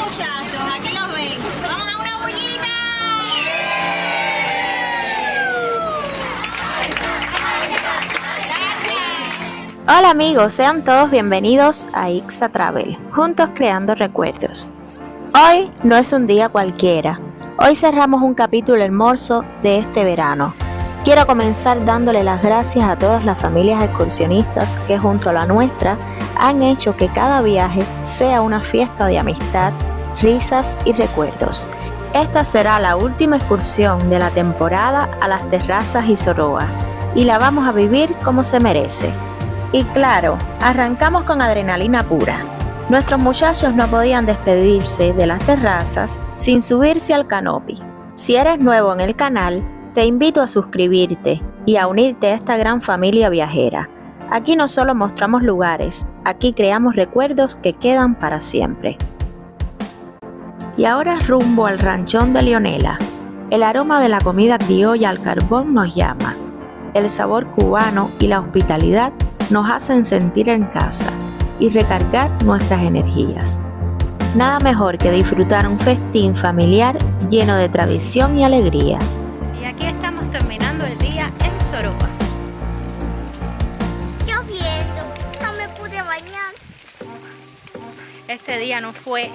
muchachos, aquí los ven. Vamos a una bullita. Hola amigos, sean todos bienvenidos a Ixa Travel, juntos creando recuerdos. Hoy no es un día cualquiera, hoy cerramos un capítulo hermoso de este verano. Quiero comenzar dándole las gracias a todas las familias excursionistas que junto a la nuestra han hecho que cada viaje sea una fiesta de amistad, risas y recuerdos. Esta será la última excursión de la temporada a las terrazas y Soroa y la vamos a vivir como se merece. Y claro, arrancamos con adrenalina pura. Nuestros muchachos no podían despedirse de las terrazas sin subirse al canopy. Si eres nuevo en el canal, te invito a suscribirte y a unirte a esta gran familia viajera. Aquí no solo mostramos lugares, aquí creamos recuerdos que quedan para siempre. Y ahora rumbo al ranchón de Leonela. El aroma de la comida criolla al carbón nos llama. El sabor cubano y la hospitalidad nos hacen sentir en casa y recargar nuestras energías. Nada mejor que disfrutar un festín familiar lleno de tradición y alegría. Y aquí estamos terminando el día en Soroa. Lloviendo, no me pude bañar. Este día no fue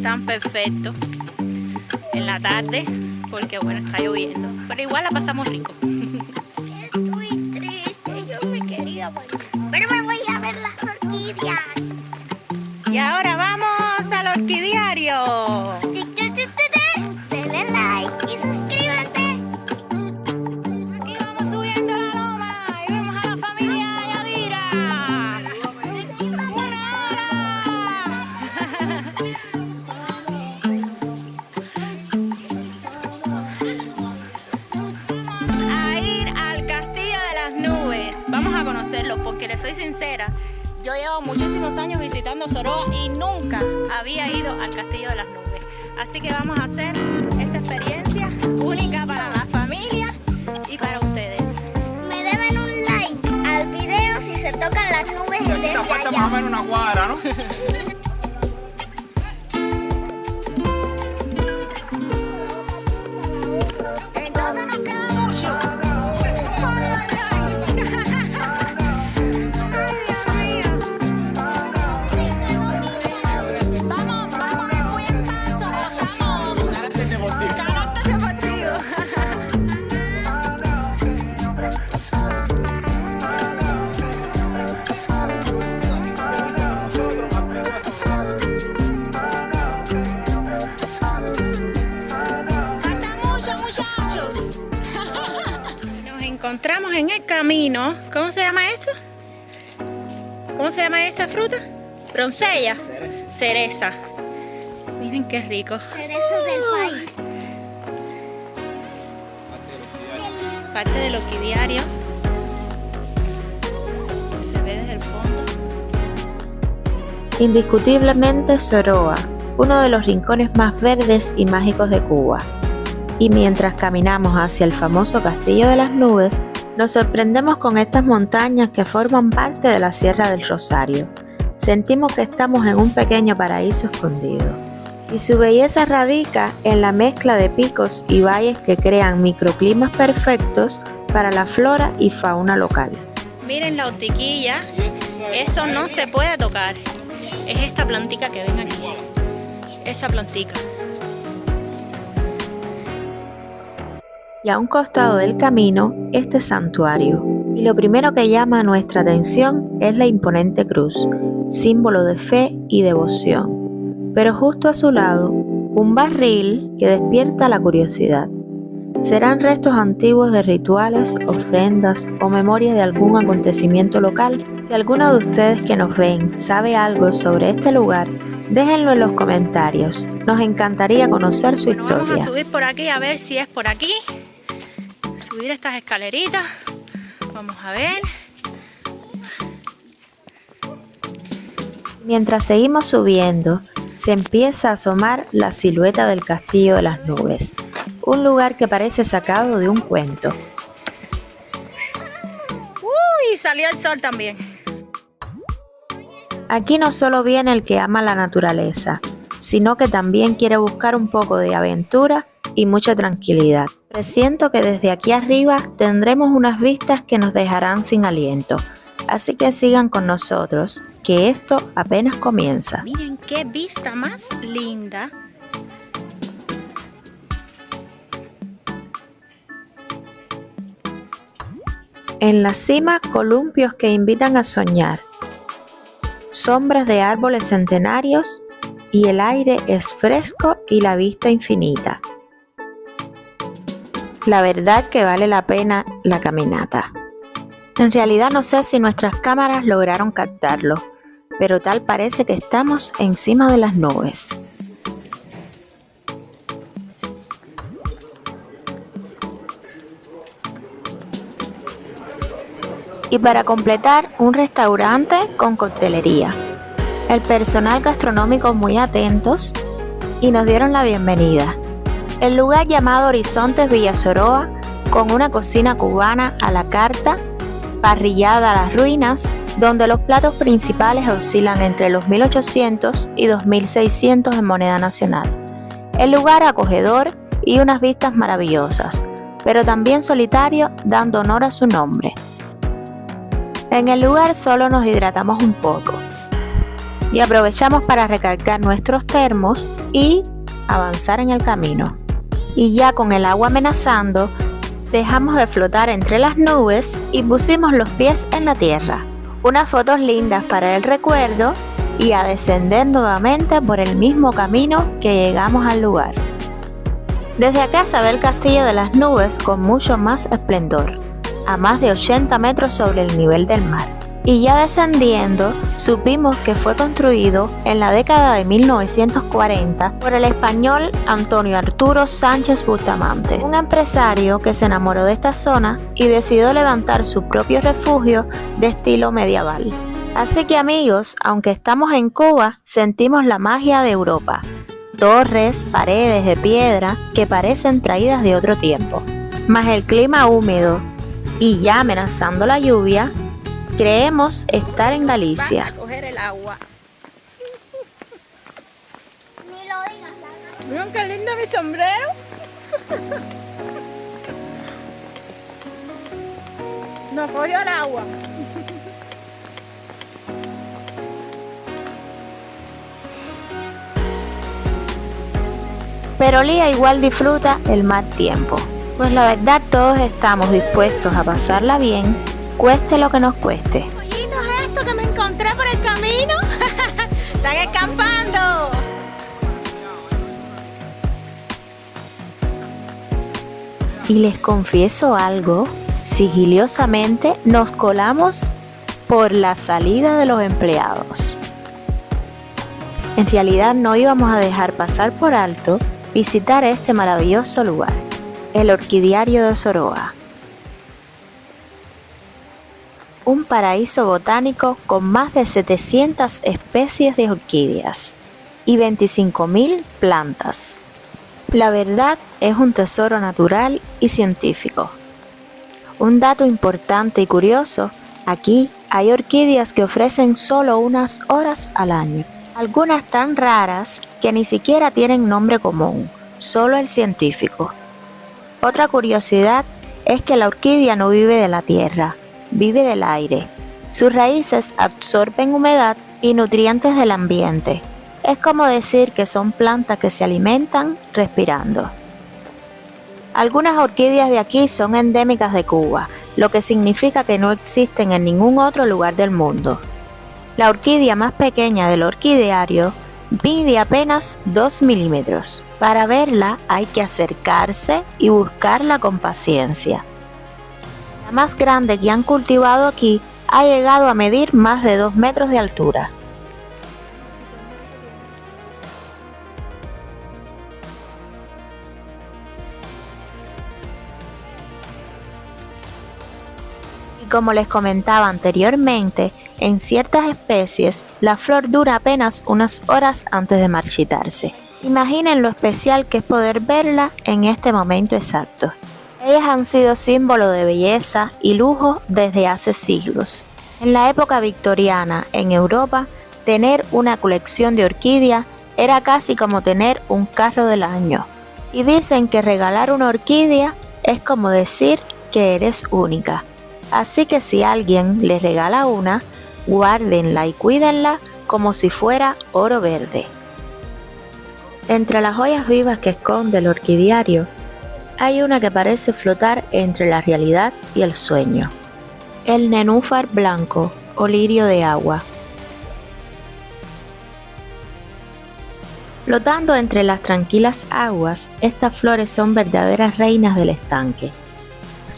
tan perfecto en la tarde porque bueno, está lloviendo, pero igual la pasamos rico. Estoy triste, yo me quería bañar. Pero me voy a ver las orquídeas. Y ahora vamos al orquidiario. Denle like y suscríbanse. Aquí vamos subiendo la loma y vemos a la familia Yadira. ¡Una Vamos a ir al Castillo de las Nubes. Vamos a conocerlo porque les soy sincera. Yo llevo muchísimos años visitando Soroa y nunca había ido al Castillo de las Nubes. Así que vamos a hacer esta experiencia única para la familia y para ustedes. Me deben un like al video si se tocan las nubes Y aquí desde está falta allá. más o menos una cuadra, ¿no? Entonces nos queda mucho. Vamos de buen paso, gozamos. Carácter deportivo. Falta mucho, muchachos. Nos encontramos en el camino. ¿Cómo se llama esto? ¿Cómo se llama esta fruta? Broncella. Cereza. Miren qué rico. Cerezos del país. Parte del orquidiario. Se ve desde el fondo. Indiscutiblemente Soroa, uno de los rincones más verdes y mágicos de Cuba. Y mientras caminamos hacia el famoso Castillo de las Nubes, nos sorprendemos con estas montañas que forman parte de la Sierra del Rosario. Sentimos que estamos en un pequeño paraíso escondido. Y su belleza radica en la mezcla de picos y valles que crean microclimas perfectos para la flora y fauna local. Miren la hortiquilla. Eso no se puede tocar. Es esta plantica que ven aquí. Esa plantica. Y a un costado del camino, este santuario. Y lo primero que llama nuestra atención es la imponente cruz, símbolo de fe y devoción. Pero justo a su lado, un barril que despierta la curiosidad. ¿Serán restos antiguos de rituales, ofrendas o memoria de algún acontecimiento local? Si alguno de ustedes que nos ven sabe algo sobre este lugar, déjenlo en los comentarios. Nos encantaría conocer su Vamos a historia. subir por aquí a ver si es por aquí. Subir estas escaleritas. Vamos a ver. Mientras seguimos subiendo, se empieza a asomar la silueta del Castillo de las Nubes, un lugar que parece sacado de un cuento. Uy, salió el sol también. Aquí no solo viene el que ama la naturaleza, sino que también quiere buscar un poco de aventura y mucha tranquilidad. Presiento que desde aquí arriba tendremos unas vistas que nos dejarán sin aliento, así que sigan con nosotros, que esto apenas comienza. Miren qué vista más linda. En la cima, columpios que invitan a soñar, sombras de árboles centenarios y el aire es fresco y la vista infinita. La verdad que vale la pena la caminata. En realidad no sé si nuestras cámaras lograron captarlo, pero tal parece que estamos encima de las nubes. Y para completar, un restaurante con coctelería. El personal gastronómico muy atentos y nos dieron la bienvenida. El lugar llamado Horizontes Villa Soroa, con una cocina cubana a la carta, parrillada a las ruinas, donde los platos principales oscilan entre los 1.800 y 2.600 en moneda nacional. El lugar acogedor y unas vistas maravillosas, pero también solitario, dando honor a su nombre. En el lugar solo nos hidratamos un poco y aprovechamos para recargar nuestros termos y avanzar en el camino. Y ya con el agua amenazando, dejamos de flotar entre las nubes y pusimos los pies en la tierra. Unas fotos lindas para el recuerdo y a descender nuevamente por el mismo camino que llegamos al lugar. Desde acá se ve el castillo de las nubes con mucho más esplendor, a más de 80 metros sobre el nivel del mar. Y ya descendiendo, supimos que fue construido en la década de 1940 por el español Antonio Arturo Sánchez Bustamante, un empresario que se enamoró de esta zona y decidió levantar su propio refugio de estilo medieval. Así que amigos, aunque estamos en Cuba, sentimos la magia de Europa. Torres, paredes de piedra que parecen traídas de otro tiempo. Más el clima húmedo y ya amenazando la lluvia, creemos estar en Galicia. Vamos a coger el agua. Ni lo digas, Lana. Miren qué lindo mi sombrero. Nos cogió el agua. Pero Lía igual disfruta el mal tiempo, pues la verdad todos estamos dispuestos a pasarla bien, cueste lo que nos cueste. Pollito, ¿es esto que me encontré por el camino? ¡Están escampando! Y les confieso algo, sigilosamente nos colamos por la salida de los empleados. En realidad no íbamos a dejar pasar por alto visitar este maravilloso lugar, el Orquidiario de Soroa. Un paraíso botánico con más de 700 especies de orquídeas y 25.000 plantas. La verdad es un tesoro natural y científico. Un dato importante y curioso, aquí hay orquídeas que ofrecen solo unas horas al año. Algunas tan raras que ni siquiera tienen nombre común, solo el científico. Otra curiosidad es que la orquídea no vive de la tierra, vive del aire. Sus raíces absorben humedad y nutrientes del ambiente. Es como decir que son plantas que se alimentan respirando. Algunas orquídeas de aquí son endémicas de Cuba, lo que significa que no existen en ningún otro lugar del mundo. La orquídea más pequeña del orquidiario mide apenas 2 milímetros. Para verla hay que acercarse y buscarla con paciencia. La más grande que han cultivado aquí ha llegado a medir más de 2 metros de altura. Y como les comentaba anteriormente, en ciertas especies, la flor dura apenas unas horas antes de marchitarse. Imaginen lo especial que es poder verla en este momento exacto. Ellas han sido símbolo de belleza y lujo desde hace siglos. En la época victoriana, en Europa, tener una colección de orquídeas Era casi como tener un carro del año. Y dicen que regalar una orquídea es como decir que eres única. Así que si alguien les regala una, guárdenla y cuídenla como si fuera oro verde. Entre las joyas vivas que esconde el orquidiario, hay una que parece flotar entre la realidad y el sueño. El nenúfar blanco o lirio de agua. Flotando entre las tranquilas aguas, estas flores son verdaderas reinas del estanque,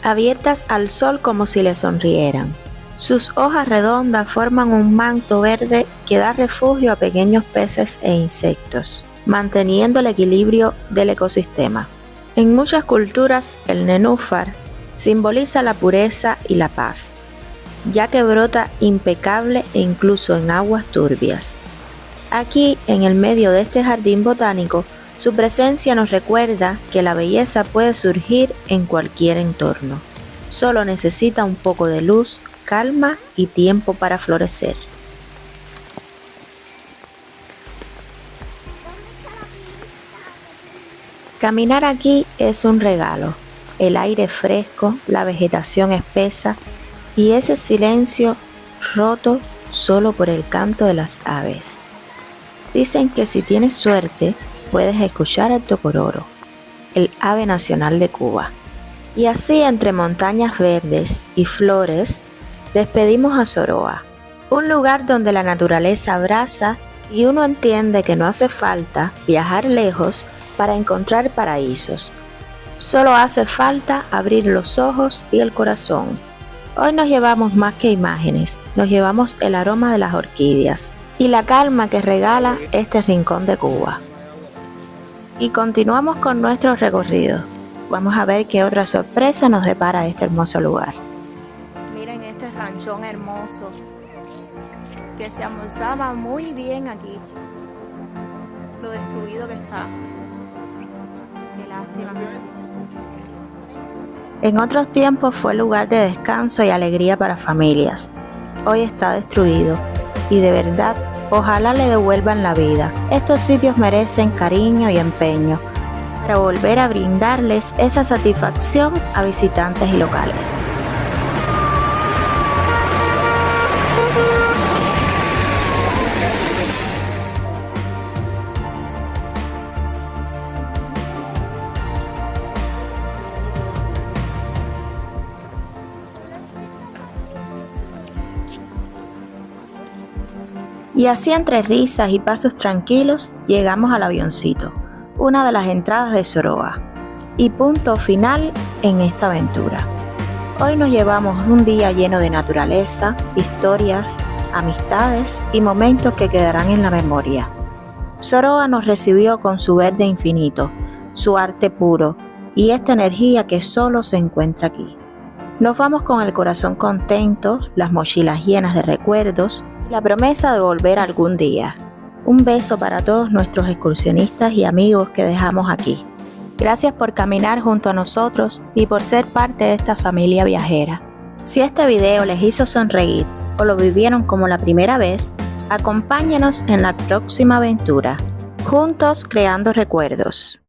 abiertas al sol como si le sonrieran. Sus hojas redondas forman un manto verde que da refugio a pequeños peces e insectos, manteniendo el equilibrio del ecosistema. En muchas culturas, el nenúfar simboliza la pureza y la paz, ya que brota impecable e incluso en aguas turbias. Aquí, en el medio de este jardín botánico, su presencia nos recuerda que la belleza puede surgir en cualquier entorno. Solo necesita un poco de luz, calma y tiempo para florecer. Caminar aquí es un regalo. El aire fresco, la vegetación espesa y ese silencio roto solo por el canto de las aves. Dicen que si tienes suerte, puedes escuchar el tocororo, el ave nacional de Cuba. Y así, entre montañas verdes y flores, despedimos a Soroa, un lugar donde la naturaleza abraza y uno entiende que no hace falta viajar lejos para encontrar paraísos. Solo hace falta abrir los ojos y el corazón. Hoy nos llevamos más que imágenes, nos llevamos el aroma de las orquídeas y la calma que regala este rincón de Cuba. Y continuamos con nuestro recorrido. Vamos a ver qué otra sorpresa nos depara este hermoso lugar. Miren este ranchón hermoso que se almorzaba muy bien aquí. Lo destruido que está. Qué lástima. En otros tiempos fue lugar de descanso y alegría para familias. Hoy está destruido y de verdad, ojalá le devuelvan la vida. Estos sitios merecen cariño y empeño para volver a brindarles esa satisfacción a visitantes y locales. Y así entre risas y pasos tranquilos llegamos al avioncito, una de las entradas de Soroa, y punto final en esta aventura. Hoy nos llevamos un día lleno de naturaleza, historias, amistades y momentos que quedarán en la memoria. Soroa nos recibió con su verde infinito, su arte puro y esta energía que solo se encuentra aquí. Nos vamos con el corazón contento, las mochilas llenas de recuerdos, la promesa de volver algún día. Un beso para todos nuestros excursionistas y amigos que dejamos aquí. Gracias por caminar junto a nosotros y por ser parte de esta familia viajera. Si este video les hizo sonreír o lo vivieron como la primera vez, acompáñenos en la próxima aventura, juntos creando recuerdos.